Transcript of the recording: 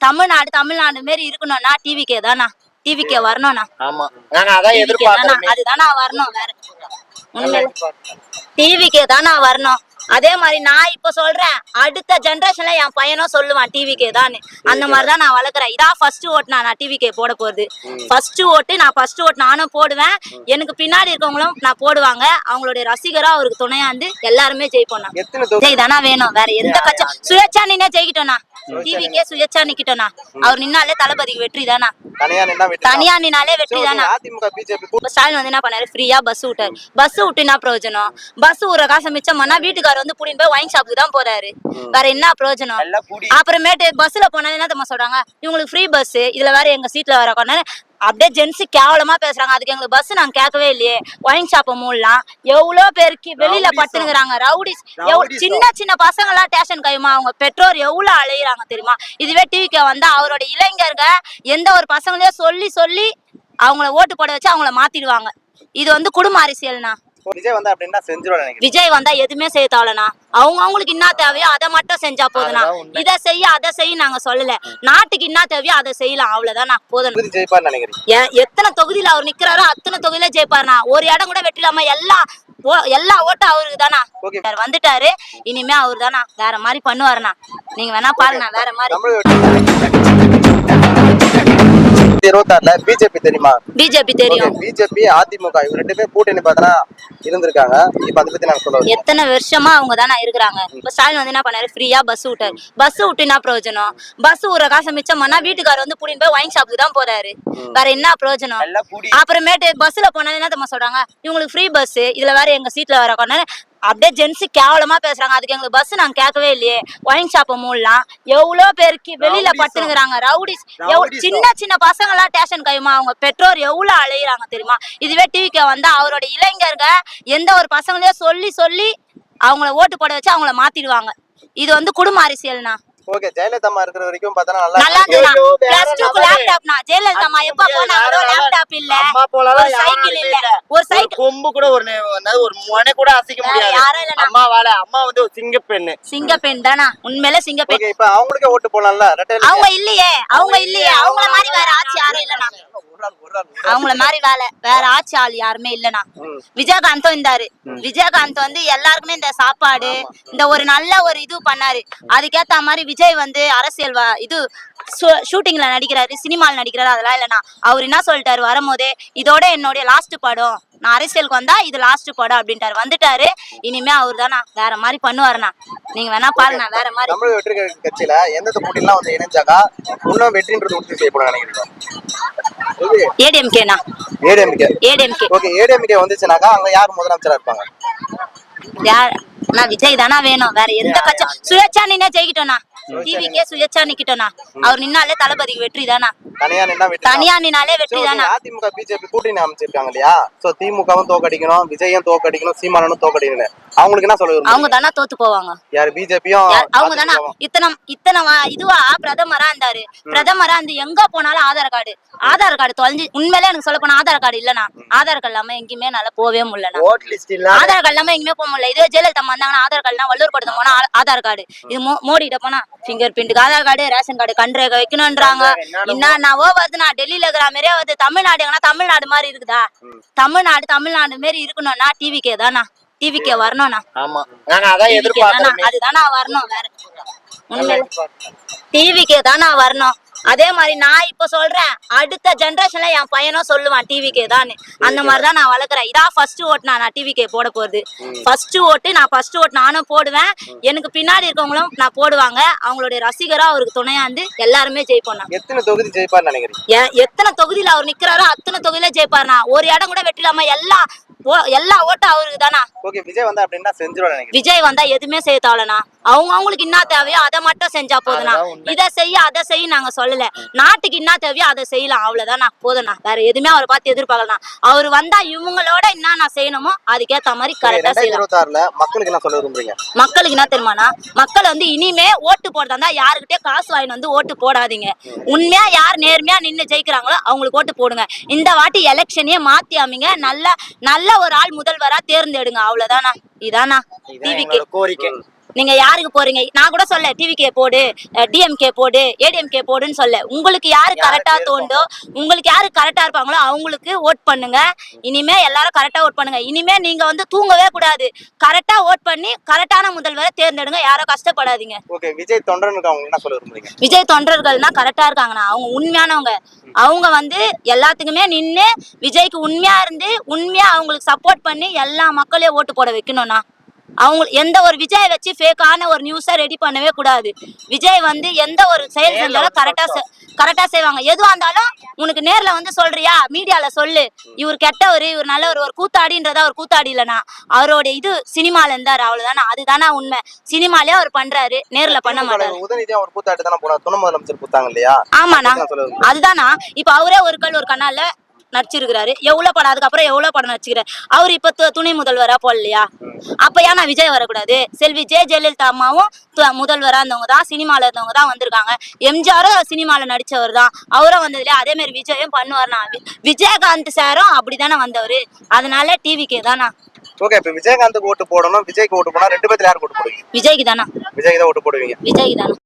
தமிழ்நாடு தமிழ்நாடு மாரி இருக்கணும்னா டிவிக்கே தானா, டிவிக்கே வரணும்னா. ஆமா நாங்க அதான் எதிர்பார்க்கிறோம். அதுதானா வரணும். வேற உண்மையில டிவிக்கே தானா வரணும். அதே மாதிரி நான் இப்ப சொல்றேன், அடுத்த ஜெனரேஷன்ல என் பையனும் சொல்லுவான் டிவிக்கே தான். அந்த மாதிரிதான் நான் வளர்க்குறேன். இதான் ஃபர்ஸ்ட் ஓட்டு நான் டிவிக்கே போட போறது. ஃபர்ஸ்ட் ஓட்டு நானும் போடுவேன். எனக்கு பின்னாடி இருக்கவங்களும் நான் போடுவாங்க. அவங்களுடைய ரசிகரா அவருக்கு துணையா இருந்து எல்லாருமே ஜெயிப்போம். விஜய் தானா வேணும். வேற எந்த கட்சி சுயேட்சா நின்னே ஜெயிக்கிட்டோம்னா, டிவிக்கே சுயேட்சா நிக்கிட்டோம்னா, அவர் நின்னாலே தளபதிக்கு வெற்றி தானா. தனியா நின்னாலே வெற்றி தானா. ஸ்டாலின் வந்து என்ன பண்ணாரு, ஃப்ரீயா பஸ் விட்டாரு. பஸ் விட்டுனா பிரயோஜனம்? பஸ் ஊற காசு மிச்சம் பண்ணா வீட்டுக்காரர் வந்து கூட்டிட்டு போய் ஒயின் ஷாப்புக்கு தான் போறாரு. வேற என்ன பிரயோஜனம்? அப்புறமேட்டு பஸ்ல போனா என்ன தெரியுமா சொல்றாங்க, இவங்களுக்கு ஃப்ரீ பஸ், இதுல வேற எங்க சீட்ல வேற உட்காந்து அப்படியே ஜென்ஸ் கேவலமா பேசுறாங்க. அதுக்கு எங்களுக்கு பஸ் நாங்க கேட்கவே இல்லையே. ஒயின் ஷாப்பை மூடலாம். எவ்வளவு பேருக்கு வெளியில படுத்துனுக்குறாங்க ரவுடிஸ். சின்ன சின்ன பசங்க எல்லாம் ஸ்டேஷன் கையுமா, அவங்க பெற்றோர் எவ்வளவு அலையிறாங்க தெரியுமா. இதுவே டிவிக்கு வந்தா அவரோட இளைஞர்க எந்த ஒரு பசங்களையும் சொல்லி சொல்லி அவங்கள ஓட்டு போட வச்சு அவங்கள மாத்திடுவாங்க. இது வந்து குடும்ப அரசியல்னா. விஜய் வந்தா அப்படின்னா செஞ்சிருவாங்க நினைக்கிறேன். விஜய் வந்தா எதுவுமே செய்ய தேவலனா. அவங்களுக்கு என்ன தேவையோ அதை மட்டும் செஞ்சா போதுனா. இதை செய்ய அதை செய்ய நாங்க சொல்லல. நாட்டுக்கு என்ன தேவையோ அதை செய்யலாம், அவ்வளவுதான். போதும். எத்தனை தொகுதியில அவர் நிக்கிறாரோ அத்தனை தொகுதியில ஜெயிப்பாருனா. ஒரு இடம் கூட வெற்றிலாம எல்லா ஓட்டும் அவருக்கு தானா. வந்துட்டாரு, இனிமே அவரு தானா. வேற மாதிரி பண்ணுவாருனா. நீங்க வேணா பாருங்க. வேற மாதிரி 26ல பிஜேபி தெரியுமா? பிஜேபி தெரியும். பிஜேபி அதிமுக இவங்க ரெண்டு பேரும் கூட்டணி பார்த்தா இருந்திருக்காங்க. இப்ப அதை பத்தி நான் சொல்லுவேன். எத்தனை வருஷமா அவங்க தானே இருக்கிறாங்க. இப்ப ஸ்டாலின் வந்து என்ன பண்ணாரு, ஃப்ரீயா பஸ் விட்டாரு. பஸ் விட்டுனா பிரயோஜனம்? பஸ் ஊற காசு மிச்சம் பண்ணா வீட்டுக்காரர் வந்து கூட்டிட்டு போய் ஒயின் ஷாப்புக்கு தான் போறாரு. வேற என்ன பிரயோஜனம்? அப்புறமேட்டு பஸ்ல போனா என்ன தெரியுமா சொல்றாங்க, இவங்களுக்கு ஃப்ரீ பஸ், இதுல வேற எங்க சீட்ல வேற உட்காந்து அப்படியே ஜென்ஸ் கேவலமா பேசுறாங்க. அதுக்கு எங்களுக்கு பஸ் நாங்க கேட்கவே இல்லையே. ஒயின் ஷாப்பை மூடலாம். எவ்வளவு பேருக்கு வெளியில படுத்துனுக்குறாங்க ரவுடிஸ். சின்ன சின்ன பசங்க எல்லாம் ஸ்டேஷன் கையுமா, அவங்க பெற்றோர் எவ்வளவு அலையிறாங்க தெரியுமா. இதுவே டிவிக்கு வந்தா அவரோட இளைஞர்க எந்த ஒரு பசங்களையும் சொல்லி சொல்லி அவங்கள ஓட்டு போட வச்சு அவங்கள மாத்திடுவாங்க. இது வந்து குடும்ப அரசியல்னா. ஓகே, ஜெயலலிதா அம்மா இருக்கிற வரைக்கும் பார்த்தா நல்லா இருந்துனா. +2க்கு லேப்டாப்னா ஜெயலலிதா அம்மா எப்ப போனாங்களோ லேப்டாப் இல்ல, ஒரு சைக்கிள் இல்ல, ஒரு சைக்கிள் கொம்பு கூட ஒரு முனை கூட அசைக்க முடியாது. அம்மா வந்து ஒரு சிங்கப்பெண் தானா. உண்மையில சிங்கப்பெண். இப்ப அவங்களுக்கே ஓட்டு போடலாம்ல. அவங்க இல்லையே அவங்கள மாதிரி வேற ஆட்சி யாரும் இல்லனா. அவங்கள மாதிரி வேற ஆட்சி ஆள் யாருமே இல்லனா. விஜயகாந்தும் இருந்தாரு. விஜயகாந்த் வந்து எல்லாருக்குமே இந்த சாப்பாடு இந்த ஒரு நல்ல ஒரு இது பண்ணாரு. அதுக்கேத்த மாதிரி விஜய் வந்து அரசியல் இது ஷூட்டிங்ல நடிக்கிறாரு, சினிமால நடிக்கிறாரு, அதெல்லாம் இல்லனா. அவர் என்ன சொல்லிட்டாரு வரும்போதே, இதோட என்னுடைய லாஸ்ட் படம், நான் அரசியலுக்கு வந்தா இது லாஸ்ட் படம் அப்படின்ட்டாரு. வந்துட்டாரு, இனிமே அவர் தானா. வேற மாதிரி பண்ணுவாருனா. நீங்க வேணா பாருங்க. வேற மாதிரி தமிழ் வெற்றி கட்சியில எந்தெந்த போட்டிலாம் வந்து இணைஞ்சாக்கா இன்னும் வெற்றின்றது உறுதி செய்யப்படும் நினைக்கிறேன். ஏடிஎம்கேனா? ஏடிஎம்கே. ஓகே, ஏடிஎம்கே வந்துச்சுனாக்கா அங்க யார் முதலமைச்சரா இருப்பாங்க? யார்? நான் விஜய் தானா வேணும். வேற எந்த கட்சி சுயேட்சா நின்னே ஜெயிக்கிட்டோம்னா, டிவிக்கே சுயேட்சா நிக்கிட்டோம்னா, அவர் நின்னாலே தளபதிக்கு வெற்றி தானா. தனியா நின்னாலே வெற்றி தானா. அதிமுக பிஜேபி கூட்டணி அமைச்சிருக்காங்க இல்லையா? சோ திமுகவும் தோக்கடிக்கணும், விஜயும் தோக்கடிக்கணும், சீமானும் தோக்கடிக்கணும். அவங்களுக்கு என்ன சொல்லுவாங்க? அவங்க தானா தோத்து போவாங்க. யார்? பிஜேபியும் அவங்க தானா. இத்தனை இதுவா பிரதமரா இருந்தாரு. பிரதமரா இருந்து எங்க போனாலும் ஆதார் கார்டு தொலைஞ்சு. உண்மையிலே எனக்கு சொல்ல போனா ஆதார் கார்டு இல்லனா, ஆதார் கார்டு இல்லாம எங்கேயுமே நல்லா போவே முடியல. ஆதார் கார்டு இல்லாம எங்கேயுமே போக முடியல. இதே ஜெயலலிதா வந்தாங்கன்னா ஆதார் கார்டுனா வள்ளூர் கொடுத்து போனா ஆதார் கார்டு, இது மோடி கிட்ட போனா பிங்கர் பிரிண்ட்டுக்கு ஆதார் கார்டு, ரேஷன் கார்டு, கண்ட்ரேக வைக்கணும்ன்றாங்க. என்னவோ வருது. நான் டெல்லியில இருக்கிற மாதிரியே வருது. தமிழ்நாடு எங்கன்னா தமிழ்நாடு மாதிரி இருக்குதா? தமிழ்நாடு மாதிரி இருக்கணும்னா டிவிக்கே தானா. டிவிக்கே வரணும்னா. அதுதானா வரணும். வேற உண்மையில டிவிக்கே தானா வரணும். அதே மாதிரி நான் இப்ப சொல்றேன், அடுத்த ஜெனரேஷன்ல என் பையனும் சொல்லுவான் டிவிக்கே தான். அந்த மாதிரிதான் நான் வளர்க்குறேன். இதான் ஃபர்ஸ்ட் ஓட்டு நான் டிவிக்கே போட போறது. ஃபர்ஸ்ட் ஓட்டு நானும் போடுவேன். எனக்கு பின்னாடி இருக்கவங்களும் நான் போடுவாங்க. அவங்களுடைய ரசிகரா அவருக்கு துணையா இருந்து எல்லாருமே ஜெயிப்போம். எத்தனை தொகுதி ஜெயிப்பார் நினைக்கிறீங்க? எத்தனை தொகுதியில அவர் நிக்கிறாரோ அத்தனை தொகுதியில ஜெயிப்பாருனா. ஒரு இடம் கூட வெற்றிலாம எல்லா ஓட்டும் அவருக்கு தானா. ஓகே, விஜய் வந்தா அப்படின்னா செஞ்சிருவாங்க நினைக்கிறேன். விஜய் வந்தா எதுவுமே செய்ய தேவலனா. அவங்களுக்கு என்ன தேவையோ அதை மட்டும் செஞ்சா போதுனா. இதை செய்ய அதை செய்ய நாங்க சொல்லல. நாட்டுக்கு என்ன தேவையோ அதை செய்யலாம், அவ்வளவுதானா. போதும்னா. வேற எதுவுமே அவரை பார்த்து எதிர்பார்க்கலாம். அவர் வந்தா இவங்களோட என்ன நான் செய்யணுமோ அதுக்கேத்த மாதிரி கரெக்டா செய்யலாம். 2026ல மக்களுக்கு என்ன சொல்ல விரும்புறீங்க? மக்களுக்கு என்ன தெரியுமானா, மக்கள் வந்து இனிமே ஓட்டு போடுறதா யாருக்கிட்டே காசு வாங்கி வந்து ஓட்டு போடாதீங்க. உண்மையா யார் நேர்மையா நின்னு ஜெயிக்கிறாங்களோ அவங்களுக்கு ஓட்டு போடுங்க. இந்த வாட்டி எலெக்ஷனே மாத்தி அமைங்க. நல்ல ஒரு ஆள் முதல்வரா தேர்ந்தெடுங்க, அவ்வளவுதானா. இதானா டிவிக்கு கோரிக்கை. நீங்க யாருக்கு போறீங்க? நான் கூட சொல்ல டிவிகே போடு, டிஎம்கே போடு, ஏடிஎம்கே போடுன்னு சொல்ல. உங்களுக்கு யாரு கரெக்டா தோண்டோ, உங்களுக்கு யாரு கரெக்டா இருப்பாங்களோ அவங்களுக்கு ஓட் பண்ணுங்க. இனிமே எல்லாரும் கரெக்டா ஓட் பண்ணுங்க. இனிமே நீங்க வந்து தூங்கவே கூடாது. கரெக்டா ஓட் பண்ணி கரெக்டான முதல்வரை தேர்ந்தெடுங்க. யாரும் கஷ்டப்படாதீங்க. ஓகே, விஜய் தொண்டனுக்கு அவங்க என்ன சொல்ல விரும்புறீங்க? விஜய் தொண்டர்கள்னா கரெக்டா இருக்காங்கண்ணா. அவங்க உண்மையானவங்க. அவங்க வந்து எல்லாத்துக்குமே நின்னு விஜய்க்கு உண்மையா இருந்து உண்மையா அவங்களுக்கு சப்போர்ட் பண்ணி எல்லா மக்களையும் ஓட்டு போட வைக்கணும்னா. அவங்க எந்த ஒரு விஜய் வச்சு ஃபேக்கான ஒரு நியூஸை ரெடி பண்ணவே கூடாது. விஜய் வந்து எந்த ஒரு செயல் செஞ்சாலும் கரெக்டா செய்வாங்க. எதுவா இருந்தாலும் உனக்கு நேர்ல வந்து சொல்றியா, மீடியால சொல்லு. இவர் கெட்டவர், இவர் நல்லவர், ஒரு கூத்தாடின்றதா ஒரு கூத்தாடி இல்லைனா அவரோட இது சினிமால இருந்தாரு, அவ்வளவுதானா. அதுதானா உண்மை. சினிமாலே அவர் பண்றாரு, நேர்ல பண்ண மாட்டாரு. உதயநிதி அவர் கூத்தாடி தானே போனார், துணை முதலமைச்சர் கூத்தாங்க இல்லையா? ஆமாண்ணா, அதுதானா. இப்ப அவரே ஒரு கல் ஒரு கண்ணால நடிச்சிருக்கிறாரு. எவ்வளவு படம், அதுக்கப்புறம் எவ்வளவு படம் நடிச்சுக்கிறாரு. அவர் இப்ப துணை முதல்வரா போடலையா? அப்ப ஏன்னா விஜய் வரக்கூடாது? செல்வி ஜெயலலிதா அம்மாவும் முதல்வரா இருந்தவங்க தான், சினிமால இருந்தவங்க தான் வந்திருக்காங்க. எம்ஜிஆரும் சினிமால நடிச்சவர் தான், அவரும் வந்தது இல்லையா? அதே மாதிரி விஜயும் பண்ணுவார்னா. விஜயகாந்த் சாரும் அப்படித்தானே வந்தவரு. அதனால டிவிக்கே தானா. ஓகே, இப்ப விஜயகாந்துக்கு ஓட்டு போடணும், விஜய்க்கு ஓட்டு போனா ரெண்டு பேர்த்துல யாருக்கு ஓட்டு போடுவீங்க? விஜய்க்கு தானா. விஜய்க்கு தான் ஓட்டு போடுவீங்க. விஜய்க்கு தானா.